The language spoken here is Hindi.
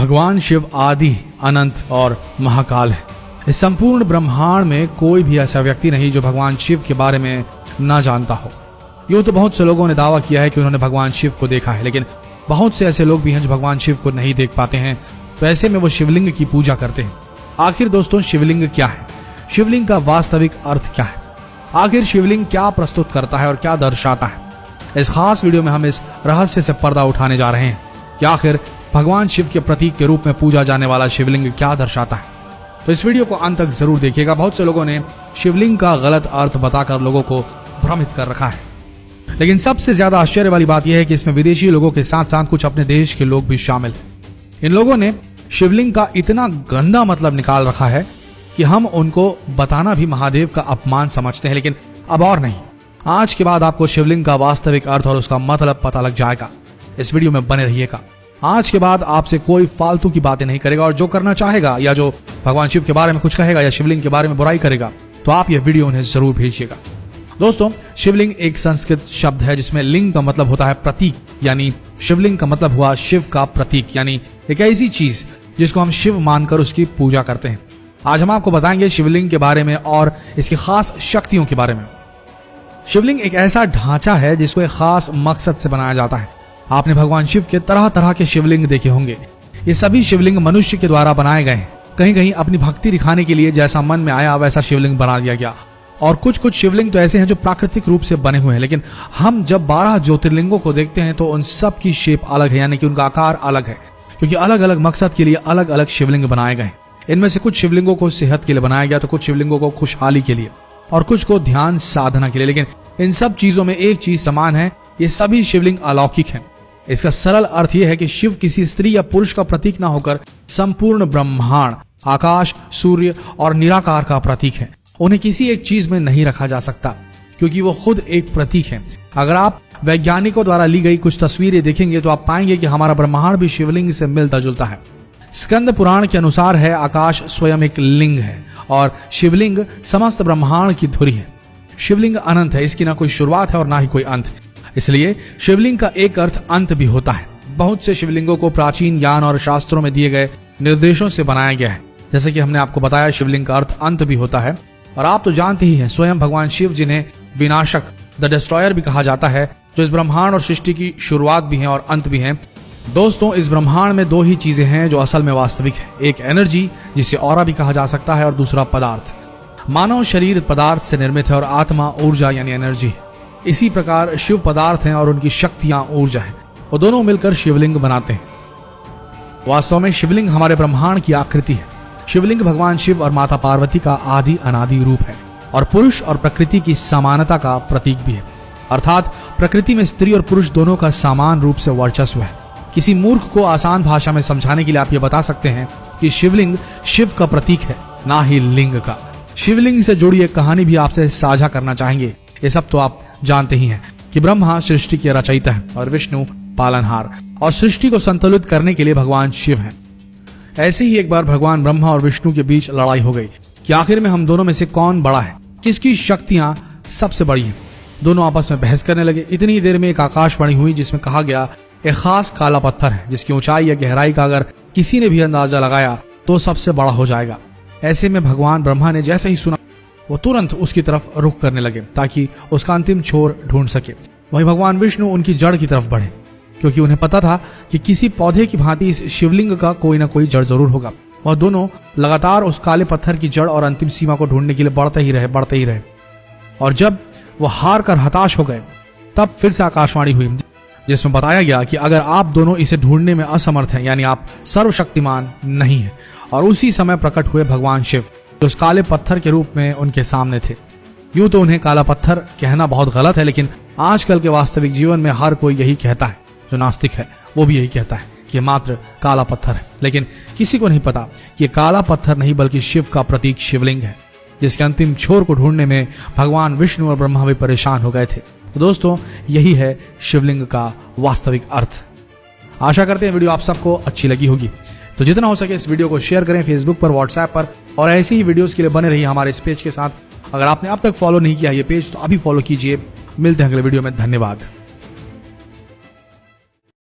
भगवान शिव आदि, अनंत और महाकाल है। इस संपूर्ण ब्रह्मांड में कोई भी ऐसा व्यक्ति नहीं जो भगवान शिव के बारे में न जानता हो। यूं तो बहुत से लोगों ने दावा किया है कि उन्होंने भगवान शिव को देखा है, लेकिन बहुत से ऐसे लोग भी हैं जो भगवान शिव को नहीं देख पाते हैं, तो ऐसे में वो शिवलिंग की पूजा करते हैं। आखिर दोस्तों, शिवलिंग क्या है? शिवलिंग का वास्तविक अर्थ क्या है? आखिर शिवलिंग क्या प्रस्तुत करता है और क्या दर्शाता है? इस खास वीडियो में हम इस रहस्य से पर्दा उठाने जा रहे हैं कि आखिर भगवान शिव के प्रतीक के रूप में पूजा जाने वाला शिवलिंग क्या दर्शाता है। तो इस वीडियो को अंत तक जरूर देखिएगा। बहुत से लोगों ने शिवलिंग का गलत अर्थ बताकर लोगों को भ्रमित कर रखा है, लेकिन सबसे ज्यादा आश्चर्य वाली बात यह है कि इसमें विदेशी लोगों के साथ साथ कुछ अपने देश के लोग भी शामिल हैं। इन लोगों ने शिवलिंग का इतना गंदा मतलब निकाल रखा है कि हम उनको बताना भी महादेव का अपमान समझते हैं, लेकिन अब और नहीं। आज के बाद आपको शिवलिंग का वास्तविक अर्थ और उसका मतलब पता लग जाएगा। इस वीडियो में बने रहिएगा। आज के बाद आपसे कोई फालतू की बातें नहीं करेगा, और जो करना चाहेगा या जो भगवान शिव के बारे में कुछ कहेगा या शिवलिंग के बारे में बुराई करेगा, तो आप यह वीडियो उन्हें जरूर भेजिएगा। दोस्तों, शिवलिंग एक संस्कृत शब्द है जिसमें लिंग का मतलब होता है प्रतीक, यानी शिवलिंग का मतलब हुआ शिव का प्रतीक, यानी एक ऐसी चीज जिसको हम शिव मानकर उसकी पूजा करते हैं। आज हम आपको बताएंगे शिवलिंग के बारे में और इसकी खास शक्तियों के बारे में। शिवलिंग एक ऐसा ढांचा है जिसको एक खास मकसद से बनाया जाता है। आपने भगवान शिव के तरह तरह के शिवलिंग देखे होंगे। ये सभी शिवलिंग मनुष्य के द्वारा बनाए गए हैं। कहीं कहीं अपनी भक्ति दिखाने के लिए जैसा मन में आया वैसा शिवलिंग बना दिया गया, और कुछ कुछ शिवलिंग तो ऐसे हैं जो प्राकृतिक रूप से बने हुए हैं। लेकिन हम जब 12 ज्योतिर्लिंगों को देखते हैं तो उन सब की शेप अलग है, यानी कि उनका आकार अलग है, क्योंकि अलग अलग मकसद के लिए अलग अलग शिवलिंग बनाए गए। इनमें से कुछ शिवलिंगों को सेहत के लिए बनाया गया, तो कुछ शिवलिंगों को खुशहाली के लिए, और कुछ को ध्यान साधना के लिए। लेकिन इन सब चीजों में एक चीज समान है, ये सभी शिवलिंग अलौकिक हैं। इसका सरल अर्थ यह है कि शिव किसी स्त्री या पुरुष का प्रतीक ना होकर संपूर्ण ब्रह्मांड, आकाश, सूर्य और निराकार का प्रतीक है। उन्हें किसी एक चीज में नहीं रखा जा सकता, क्योंकि वो खुद एक प्रतीक है। अगर आप वैज्ञानिकों द्वारा ली गई कुछ तस्वीरें देखेंगे तो आप पाएंगे कि हमारा ब्रह्मांड भी शिवलिंग से मिलता जुलता है। स्कंद पुराण के अनुसार है आकाश स्वयं एक लिंग है और शिवलिंग समस्त ब्रह्मांड की धुरी है। शिवलिंग अनंत है, इसकी ना कोई शुरुआत है और ना ही कोई अंत। इसलिए शिवलिंग का एक अर्थ अंत भी होता है। बहुत से शिवलिंगों को प्राचीन ज्ञान और शास्त्रों में दिए गए निर्देशों से बनाया गया है। जैसे कि हमने आपको बताया, शिवलिंग का अर्थ अंत भी होता है। और आप तो जानते ही हैं, स्वयं भगवान शिव जिन्हें विनाशक, द डिस्ट्रॉयर भी कहा जाता है, जो इस ब्रह्मांड और सृष्टि की शुरुआत भी हैं और अंत भी हैं। दोस्तों, इस ब्रह्मांड में दो ही चीजें हैं जो असल में वास्तविक है। एक एनर्जी, जिसे ऑरा भी कहा जा सकता है, और दूसरा पदार्थ। मानव शरीर पदार्थ से निर्मित है और आत्मा ऊर्जा यानी एनर्जी है। इसी प्रकार शिव पदार्थ हैं और उनकी शक्तियां ऊर्जा है, और दोनों मिलकर शिवलिंग बनाते हैं। वास्तव में शिवलिंग हमारे ब्रह्मांड की आकृति है। शिवलिंग भगवान शिव और माता पार्वती का आदि अनादि रूप है, और पुरुष और प्रकृति की समानता का प्रतीक भी है। अर्थात प्रकृति में स्त्री और पुरुष दोनों का समान रूप से वर्चस्व है। किसी मूर्ख को आसान भाषा में समझाने के लिए आप ये बता सकते हैं कि शिवलिंग शिव का प्रतीक है, ना ही लिंग का। शिवलिंग से जुड़ी एक कहानी भी आपसे साझा करना चाहेंगे। ये सब तो आप जानते ही हैं कि ब्रह्मा सृष्टि के रचयिता है और विष्णु पालनहार, और सृष्टि को संतुलित करने के लिए भगवान शिव हैं। ऐसे ही एक बार भगवान ब्रह्मा और विष्णु के बीच लड़ाई हो गई कि आखिर में हम दोनों में से कौन बड़ा है, किसकी शक्तियां सबसे बड़ी हैं। दोनों आपस में बहस करने लगे। इतनी देर में एक आकाशवाणी हुई जिसमें कहा गया, एक खास काला पत्थर है जिसकी ऊंचाई या गहराई का अगर किसी ने भी अंदाजा लगाया तो सबसे बड़ा हो जाएगा। ऐसे में भगवान ब्रह्मा ने जैसे ही सुना, वो तुरंत उसकी तरफ रुख करने लगे ताकि उसका अंतिम छोर ढूंढ सके। वहीं भगवान विष्णु उनकी जड़ की तरफ बढ़े, क्योंकि उन्हें पता था कि किसी पौधे की भांति इस शिवलिंग का कोई ना कोई जड़ जरूर होगा। वह दोनों लगातार उस काले पत्थर की जड़ और अंतिम सीमा को ढूंढने के लिए बढ़ते ही रहे। और जब वो हार कर हताश हो गए, तब फिर से आकाशवाणी हुई जिसमें बताया गया कि अगर आप दोनों इसे ढूंढने में असमर्थ हैं, यानी आप सर्वशक्तिमान नहीं हैं। और उसी समय प्रकट हुए भगवान शिव, जो उस काले पत्थर के रूप में उनके सामने थे। यूं तो उन्हें काला पत्थर कहना बहुत गलत है, लेकिन आजकल के वास्तविक जीवन में हर कोई यही कहता है। जो नास्तिक है वो भी यही कहता है कि मात्र काला पत्थर है, लेकिन किसी को नहीं पता कि काला पत्थर नहीं बल्कि शिव का प्रतीक शिवलिंग है, जिसके अंतिम छोर को ढूंढने में भगवान विष्णु और ब्रह्मा भी परेशान हो गए थे। तो दोस्तों, यही है शिवलिंग का वास्तविक अर्थ। आशा करते हैं वीडियो आप सबको अच्छी लगी होगी। तो जितना हो सके इस वीडियो को शेयर करें फेसबुक पर, व्हाट्सएप पर, और ऐसी ही वीडियोस के लिए बने रहिए हमारे इस पेज के साथ। अगर आपने अब तक फॉलो नहीं किया ये पेज तो अभी फॉलो कीजिए। मिलते हैं अगले वीडियो में। धन्यवाद।